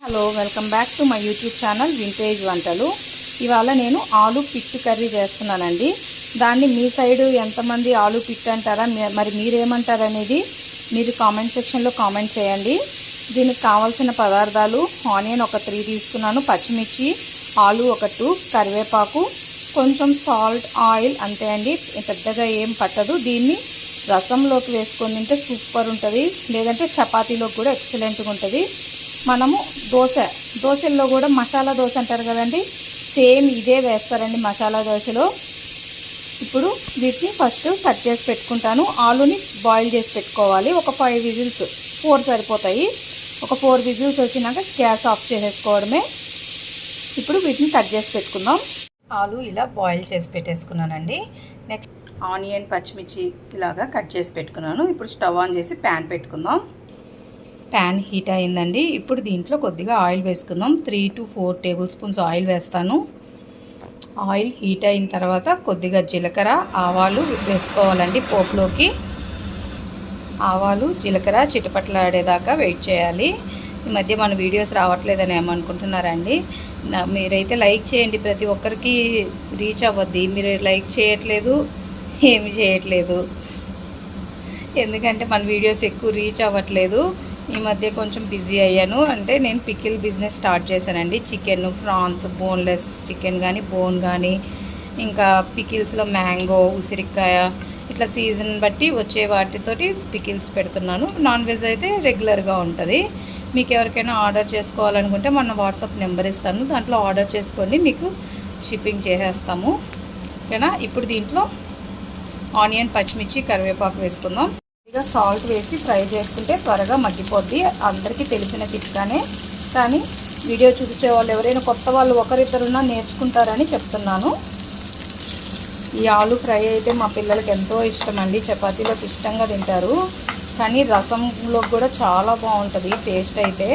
Hello, welcome back to my YouTube channel vintage వంటలు. ఇవాళ నేను ఆలు పిట్టు కర్రీ చేస్తున్నానండి. దాన్ని మీ సైడ్ ఎంతమంది ఆలు పిట్టు అంటారా, మరి మీరేమంటారు అనేది మీరు కామెంట్ సెక్షన్లో కామెంట్ చేయండి. దీనికి కావాల్సిన పదార్థాలు: ఆనియన్ ఒక 3 తీసుకున్నాను, పచ్చిమిర్చి, ఆలు ఒక 2, కరివేపాకు, కొంచెం సాల్ట్, ఆయిల్, అంతే అండి. పెద్దగా ఏం పట్టదు. దీన్ని రసంలోకి వేసుకొని తింటే సూపర్ ఉంటుంది, లేదంటే చపాతీలోకి కూడా ఎక్సలెంట్గా ఉంటుంది. మనము దోశల్లో కూడా మసాలా దోశ అంటారు కదండి, సేమ్ ఇదే వేస్తారండి మసాలా దోశలో. ఇప్పుడు వీటిని ఫస్ట్ కట్ చేసి పెట్టుకుంటాను. ఆలుని బాయిల్ చేసి పెట్టుకోవాలి. ఒక 5 విజిల్స్, 4 సరిపోతాయి. ఒక 4 విజిల్స్ వచ్చినాక గ్యాస్ ఆఫ్ చేసేసుకోవడమే. ఇప్పుడు వీటిని కట్ చేసి పెట్టుకుందాం. ఆలు ఇలా బాయిల్ చేసి పెట్టేసుకున్నానండి. నెక్స్ట్ ఆనియన్, పచ్చిమిర్చి ఇలాగా కట్ చేసి పెట్టుకున్నాను. ఇప్పుడు స్టవ్ ఆన్ చేసి ప్యాన్ పెట్టుకుందాం. ప్యాన్ హీట్ అయిందండి. ఇప్పుడు దీంట్లో కొద్దిగా ఆయిల్ వేసుకుందాం. 3 to 4 టేబుల్ స్పూన్స్ ఆయిల్ వేస్తాను. ఆయిల్ హీట్ అయిన తర్వాత కొద్దిగా జీలకర్ర, ఆవాలు వేసుకోవాలండి పోపులోకి. ఆవాలు, జీలకర్ర చిటపట్లాడేదాకా వెయిట్ చేయాలి. ఈ మధ్య మన వీడియోస్ రావట్లేదని ఏమనుకుంటున్నారండి? మీరైతే లైక్ చేయండి. ప్రతి ఒక్కరికి రీచ్ అవ్వద్ది. మీరు లైక్ చేయట్లేదు, ఏమి చేయట్లేదు. ఎందుకంటే మన వీడియోస్ ఎక్కువ రీచ్ అవ్వట్లేదు. ఈ మధ్య కొంచెం బిజీ అయ్యాను. అంటే నేను పికిల్ బిజినెస్ స్టార్ట్ చేశానండి. చికెన్, ఫ్రాన్స్, బోన్లెస్ చికెన్ కానీ, బోన్ కానీ, ఇంకా పికిల్స్లో మ్యాంగో, ఉసిరికాయ, ఇట్లా సీజన్ బట్టి వచ్చే వాటితోటి పికిల్స్ పెడుతున్నాను. నాన్ వెజ్ అయితే రెగ్యులర్గా ఉంటుంది. మీకు ఎవరికైనా ఆర్డర్ చేసుకోవాలనుకుంటే మన వాట్సాప్ నెంబర్ ఇస్తాను, దాంట్లో ఆర్డర్ చేసుకోండి, మీకు షిప్పింగ్ చేసేస్తాము. ఓకేనా? ఇప్పుడు దీంట్లో ఆనియన్, పచ్చిమిర్చి, కరివేపాకు వేసుకుందాం. ఇక సాల్ట్ వేసి ఫ్రై చేసుకుంటే త్వరగా మగ్గిపోద్ది. అందరికీ తెలిసిన చిట్కానే, కానీ వీడియో చూసే వాళ్ళు ఎవరైనా కొత్త వాళ్ళు ఒకరిద్దరున్నా నేర్చుకుంటారని చెప్తున్నాను. ఈ ఆలు ఫ్రై అయితే మా పిల్లలకి ఎంతో ఇష్టం అండి. చపాతీలోకి ఇష్టంగా తింటారు. కానీ రసంలో కూడా చాలా బాగుంటుంది టేస్ట్ అయితే.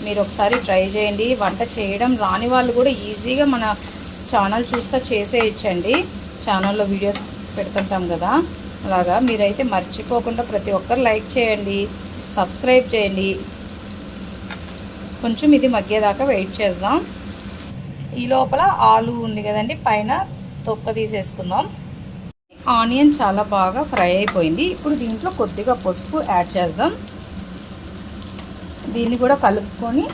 మీరు ఒకసారి ట్రై చేయండి. వంట చేయడం రాని వాళ్ళు కూడా ఈజీగా మన ఛానల్ చూస్తే చేసేయచ్చండి. ఛానల్లో వీడియోస్ పెడుతుంటాం కదా, అలాగా. మీరైతే మర్చిపోకుండా ప్రతి ఒక్కరు లైక్ చేయండి, సబ్స్క్రైబ్ చేయండి. కొంచెం ఇది మగ్గేదాకా వెయిట్ చేద్దాం. ఈ లోపల ఆలు ఉంది కదండి, పైన తొక్క తీసేసుకుందాం. ఆనియన్ చాలా బాగా ఫ్రై అయిపోయింది. ఇప్పుడు దీంట్లో కొద్దిగా పసుపు యాడ్ చేద్దాం. దీన్ని కూడా కలుపుకొని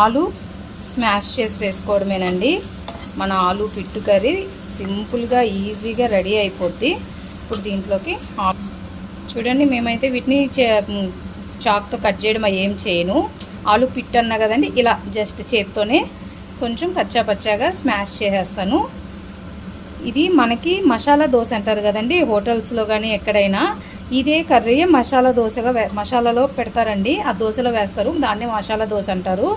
ఆలు స్మాష్ చేసి వేసుకోవడమేనండి. మన ఆలు పిట్టు కర్రీ సింపుల్గా ఈజీగా రెడీ అయిపోద్ది. ఇప్పుడు దీంట్లోకి చూడండి, మేమైతే వీటిని చాక్తో కట్ చేయడం ఏం చేయను. ఆలు పిట్ అన్నా కదండి, ఇలా జస్ట్ చేత్తోనే కొంచెం కచ్చాపచ్చాగా స్మాష్ చేసేస్తాను. ఇది మనకి మసాలా దోశ అంటారు కదండి, హోటల్స్లో కానీ ఎక్కడైనా ఇదే కర్రీ మసాలా దోశగా మసాలాలో పెడతారండి. ఆ దోశలో వేస్తారు, దాన్నే మసాలా దోశ అంటారు.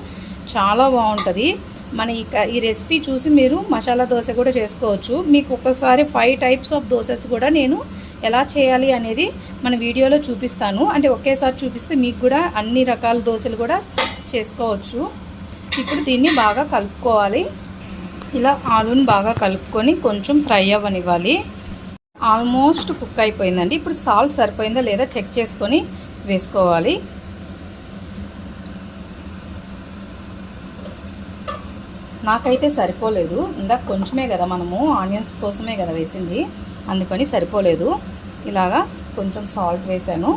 చాలా బాగుంటుంది. మన ఈ రెసిపీ చూసి మీరు మసాలా దోశ కూడా చేసుకోవచ్చు. మీకు ఒకసారి 5 టైప్స్ ఆఫ్ దోశస్ కూడా నేను ఎలా చేయాలి అనేది మన వీడియోలో చూపిస్తాను. అంటే ఒకేసారి చూపిస్తే మీకు కూడా అన్ని రకాల దోశలు కూడా చేసుకోవచ్చు. ఇప్పుడు దీన్ని బాగా కలుపుకోవాలి. ఇలా ఆలుని బాగా కలుపుకొని కొంచెం ఫ్రై అవ్వనివ్వాలి. ఆల్మోస్ట్ కుక్ అయిపోయిందండి. ఇప్పుడు సాల్ట్ సరిపోయిందా లేదా చెక్ చేసుకొని వేసుకోవాలి. నాకైతే సరిపోలేదు. ఇందాక కొంచెమే కదా, మనము ఆనియన్స్ కోసమే కదా వేసింది, అందుకని సరిపోలేదు. ఇలాగా కొంచెం సాల్ట్ వేసాను.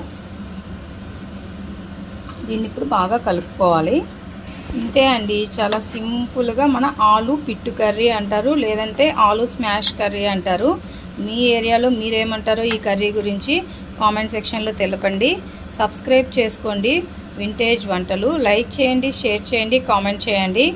దీన్ని ఇప్పుడు బాగా కలుపుకోవాలి. ఇంతే అండి, చాలా సింపుల్గా మన ఆలు పిట్టు కర్రీ అంటారు, లేదంటే ఆలు స్మాష్ కర్రీ అంటారు. మీ ఏరియాలో మీరేమంటారో ఈ కర్రీ గురించి కామెంట్ సెక్షన్లో తెలపండి. సబ్స్క్రైబ్ చేసుకోండి వింటేజ్ వంటలు. లైక్ చేయండి, షేర్ చేయండి, కామెంట్ చేయండి.